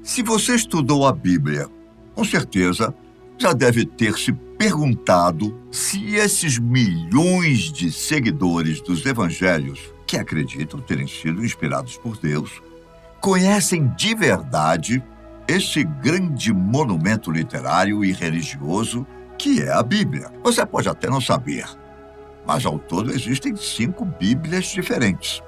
Se você estudou a Bíblia, com certeza já deve ter se perguntado se esses milhões de seguidores dos evangelhos, que acreditam terem sido inspirados por Deus, conhecem de verdade esse grande monumento literário e religioso que é a Bíblia. Você pode até não saber, mas ao todo existem 5 Bíblias diferentes,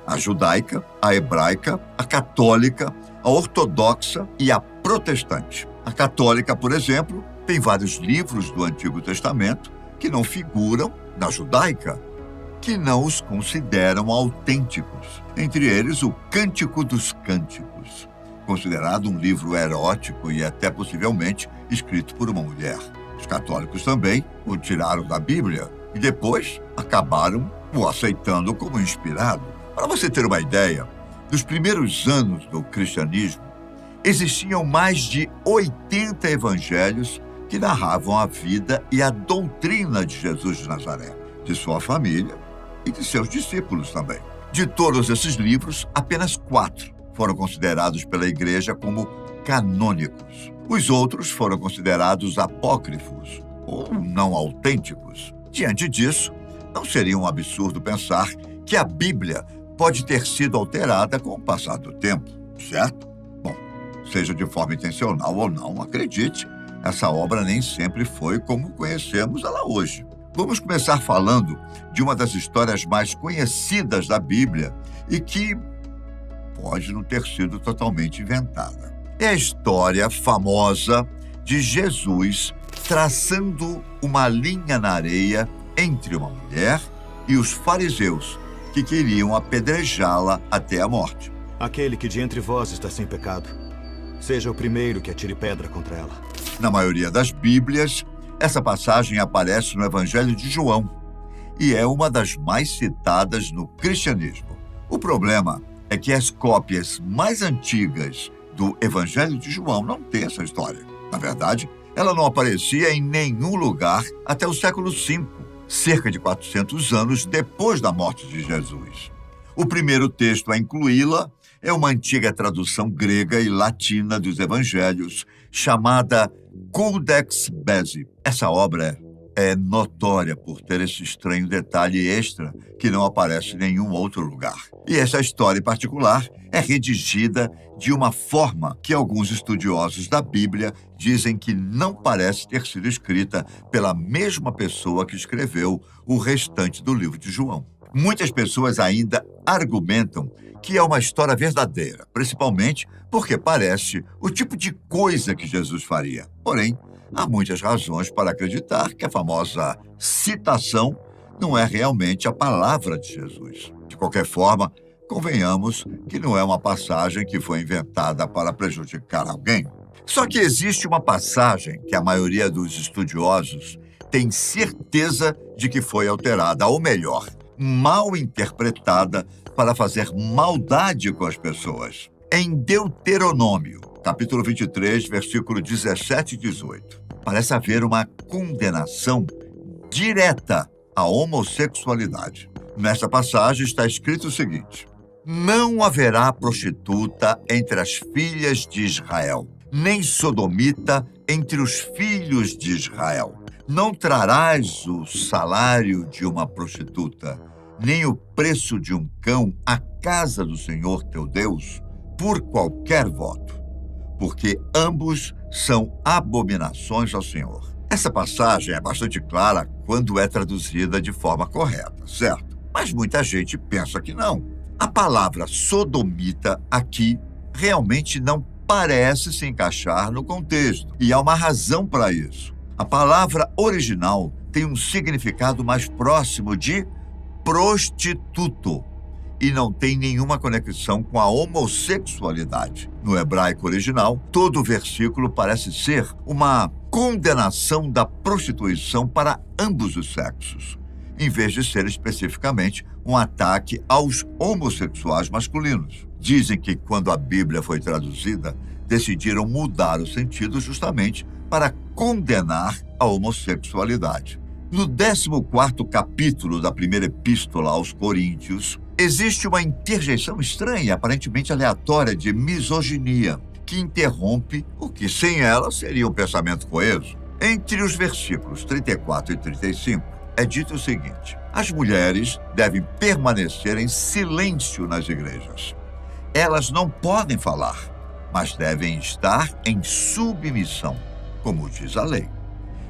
A judaica, a hebraica, a católica, a ortodoxa e a protestante. A católica, por exemplo, tem vários livros do Antigo Testamento que não figuram na judaica, que não os consideram autênticos. Entre eles, o Cântico dos Cânticos, considerado um livro erótico e até possivelmente escrito por uma mulher. Os católicos também o tiraram da Bíblia e depois acabaram o aceitando como inspirado. Para você ter uma ideia, nos primeiros anos do cristianismo, existiam mais de 80 evangelhos que narravam a vida e a doutrina de Jesus de Nazaré, de sua família e de seus discípulos também. De todos esses livros, apenas 4 foram considerados pela Igreja como canônicos. Os outros foram considerados apócrifos ou não autênticos. Diante disso, não seria um absurdo pensar que a Bíblia pode ter sido alterada com o passar do tempo, certo? Bom, seja de forma intencional ou não, acredite, essa obra nem sempre foi como conhecemos ela hoje. Vamos começar falando de uma das histórias mais conhecidas da Bíblia e que pode não ter sido totalmente inventada. É a história famosa de Jesus traçando uma linha na areia entre uma mulher e os fariseus, que queriam apedrejá-la até a morte. Aquele que de entre vós está sem pecado, seja o primeiro que atire pedra contra ela. Na maioria das Bíblias, essa passagem aparece no Evangelho de João e é uma das mais citadas no cristianismo. O problema é que as cópias mais antigas do Evangelho de João não têm essa história. Na verdade, ela não aparecia em nenhum lugar até o século V, cerca de 400 anos depois da morte de Jesus. O primeiro texto a incluí-la é uma antiga tradução grega e latina dos evangelhos, chamada Codex Beze. Essa obra é notória por ter esse estranho detalhe extra que não aparece em nenhum outro lugar. E essa história em particular é redigida de uma forma que alguns estudiosos da Bíblia dizem que não parece ter sido escrita pela mesma pessoa que escreveu o restante do livro de João. Muitas pessoas ainda argumentam que é uma história verdadeira, principalmente porque parece o tipo de coisa que Jesus faria. Porém, há muitas razões para acreditar que a famosa citação não é realmente a palavra de Jesus. De qualquer forma, convenhamos que não é uma passagem que foi inventada para prejudicar alguém. Só que existe uma passagem que a maioria dos estudiosos tem certeza de que foi alterada, ou melhor, mal interpretada para fazer maldade com as pessoas. Em Deuteronômio, capítulo 23, versículo 17 e 18, parece haver uma condenação direta à homossexualidade. Nesta passagem está escrito o seguinte: não haverá prostituta entre as filhas de Israel, nem sodomita entre os filhos de Israel. Não trarás o salário de uma prostituta, nem o preço de um cão à casa do Senhor teu Deus, por qualquer voto, porque ambos são abominações ao Senhor. Essa passagem é bastante clara quando é traduzida de forma correta, certo? Mas muita gente pensa que não. A palavra sodomita aqui realmente não parece se encaixar no contexto, e há uma razão para isso. A palavra original tem um significado mais próximo de prostituto e não tem nenhuma conexão com a homossexualidade. No hebraico original, todo o versículo parece ser uma condenação da prostituição para ambos os sexos, em vez de ser especificamente um ataque aos homossexuais masculinos. Dizem que quando a Bíblia foi traduzida, decidiram mudar o sentido justamente para condenar a homossexualidade. No 14º capítulo da primeira epístola aos Coríntios, existe uma interjeição estranha, aparentemente aleatória, de misoginia, que interrompe o que sem ela seria um pensamento coeso. Entre os versículos 34 e 35, é dito o seguinte: as mulheres devem permanecer em silêncio nas igrejas. Elas não podem falar, mas devem estar em submissão, como diz a lei.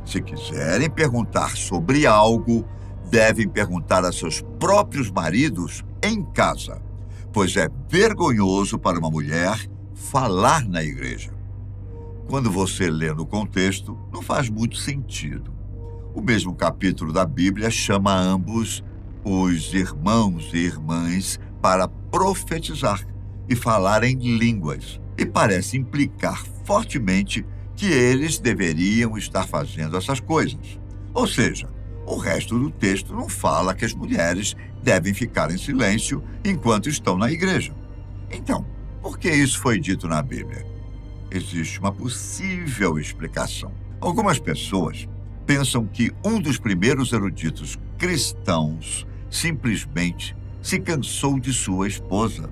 Se quiserem perguntar sobre algo, devem perguntar a seus próprios maridos em casa, pois é vergonhoso para uma mulher falar na igreja. Quando você lê no contexto, não faz muito sentido. O mesmo capítulo da Bíblia chama ambos os irmãos e irmãs para profetizar e falar em línguas, e parece implicar fortemente que eles deveriam estar fazendo essas coisas. Ou seja, o resto do texto não fala que as mulheres devem ficar em silêncio enquanto estão na igreja. Então, por que isso foi dito na Bíblia? Existe uma possível explicação. Algumas pessoas pensam que um dos primeiros eruditos cristãos simplesmente se cansou de sua esposa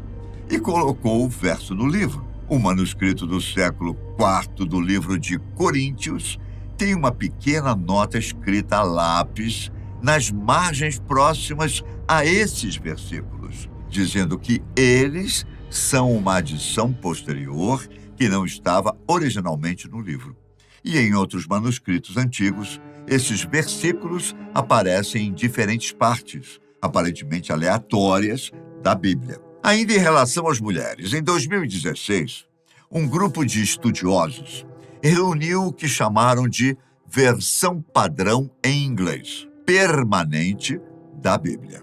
e colocou o verso no livro. O manuscrito do século IV do livro de Coríntios tem uma pequena nota escrita a lápis nas margens próximas a esses versículos, dizendo que eles são uma adição posterior que não estava originalmente no livro. E em outros manuscritos antigos, esses versículos aparecem em diferentes partes, aparentemente aleatórias, da Bíblia. Ainda em relação às mulheres, em 2016, um grupo de estudiosos reuniu o que chamaram de versão padrão em inglês, permanente da Bíblia.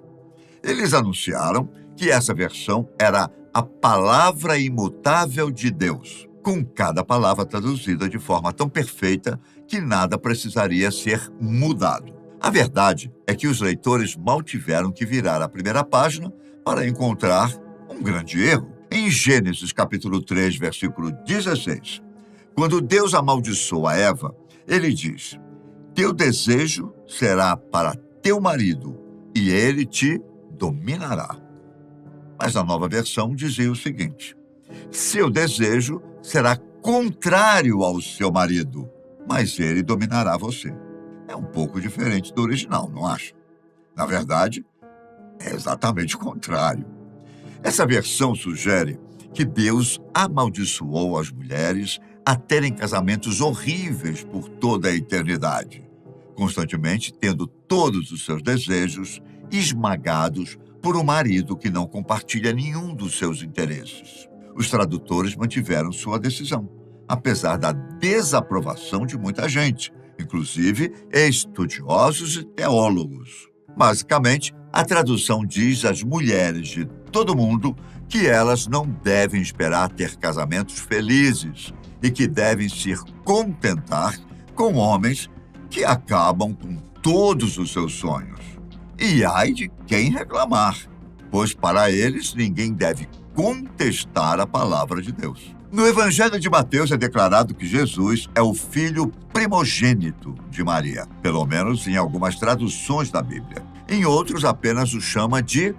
Eles anunciaram que essa versão era a palavra imutável de Deus, com cada palavra traduzida de forma tão perfeita que nada precisaria ser mudado. A verdade é que os leitores mal tiveram que virar a primeira página para encontrar um grande erro. Em Gênesis capítulo 3, versículo 16, quando Deus amaldiçoa Eva, ele diz: teu desejo será para teu marido e ele te dominará. Mas na nova versão dizia o seguinte: seu desejo será contrário ao seu marido, mas ele dominará você. É um pouco diferente do original, não acha? Na verdade, é exatamente o contrário. Essa versão sugere que Deus amaldiçoou as mulheres a terem casamentos horríveis por toda a eternidade, constantemente tendo todos os seus desejos esmagados por um marido que não compartilha nenhum dos seus interesses. Os tradutores mantiveram sua decisão, apesar da desaprovação de muita gente, inclusive estudiosos e teólogos. Basicamente, a tradução diz às mulheres de todo mundo que elas não devem esperar ter casamentos felizes e que devem se contentar com homens que acabam com todos os seus sonhos. E ai de quem reclamar, pois para eles ninguém deve contestar a palavra de Deus. No Evangelho de Mateus é declarado que Jesus é o filho primogênito de Maria, pelo menos em algumas traduções da Bíblia. Em outros, apenas o chama de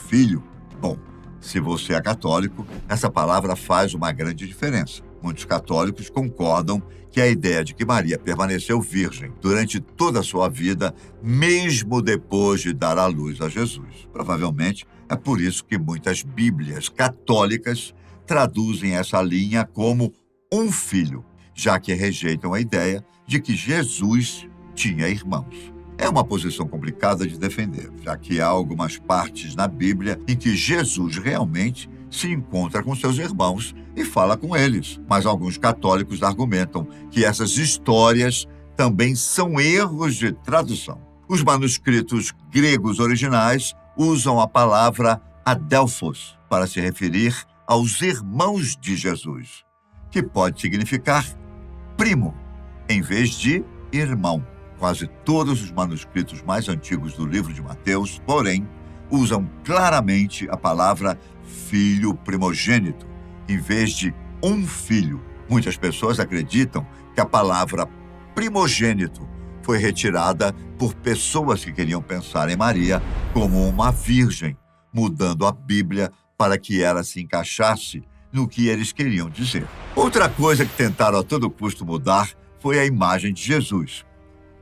filho. Bom, se você é católico, essa palavra faz uma grande diferença. Muitos católicos concordam que a ideia de que Maria permaneceu virgem durante toda a sua vida, mesmo depois de dar à luz a Jesus. Provavelmente é por isso que muitas Bíblias católicas traduzem essa linha como um filho, já que rejeitam a ideia de que Jesus tinha irmãos. É uma posição complicada de defender, já que há algumas partes na Bíblia em que Jesus realmente se encontra com seus irmãos e fala com eles. Mas alguns católicos argumentam que essas histórias também são erros de tradução. Os manuscritos gregos originais usam a palavra adelphos para se referir aos irmãos de Jesus, que pode significar primo, em vez de irmão. Quase todos os manuscritos mais antigos do livro de Mateus, porém, usam claramente a palavra filho primogênito, em vez de um filho. Muitas pessoas acreditam que a palavra primogênito foi retirada por pessoas que queriam pensar em Maria como uma virgem, mudando a Bíblia para que ela se encaixasse no que eles queriam dizer. Outra coisa que tentaram a todo custo mudar foi a imagem de Jesus.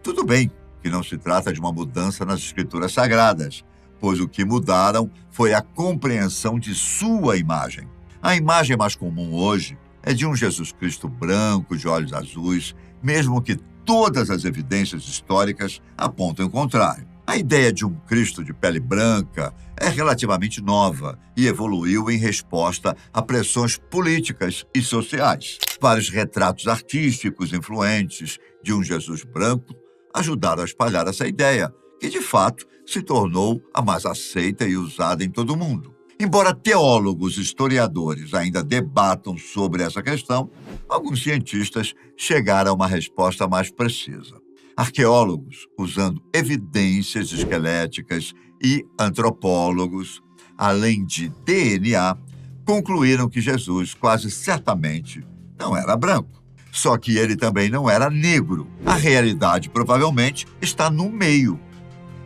Tudo bem que não se trata de uma mudança nas Escrituras Sagradas, pois o que mudaram foi a compreensão de sua imagem. A imagem mais comum hoje é de um Jesus Cristo branco, de olhos azuis, mesmo que todas as evidências históricas apontam o contrário. A ideia de um Cristo de pele branca é relativamente nova e evoluiu em resposta a pressões políticas e sociais. Vários retratos artísticos influentes de um Jesus branco ajudaram a espalhar essa ideia, que de fato se tornou a mais aceita e usada em todo o mundo. Embora teólogos e historiadores ainda debatam sobre essa questão, alguns cientistas chegaram a uma resposta mais precisa. Arqueólogos, usando evidências esqueléticas, e antropólogos, além de DNA, concluíram que Jesus quase certamente não era branco. Só que ele também não era negro. A realidade provavelmente está no meio.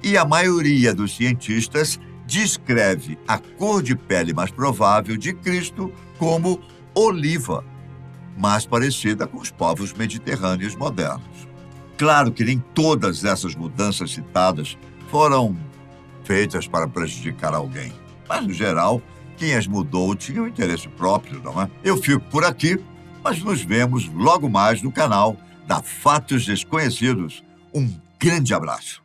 E a maioria dos cientistas descreve a cor de pele mais provável de Cristo como oliva, mais parecida com os povos mediterrâneos modernos. Claro que nem todas essas mudanças citadas foram feitas para prejudicar alguém, mas, no geral, quem as mudou tinha um interesse próprio, não é? Eu fico por aqui, mas nos vemos logo mais no canal da Fatos Desconhecidos. Um grande abraço.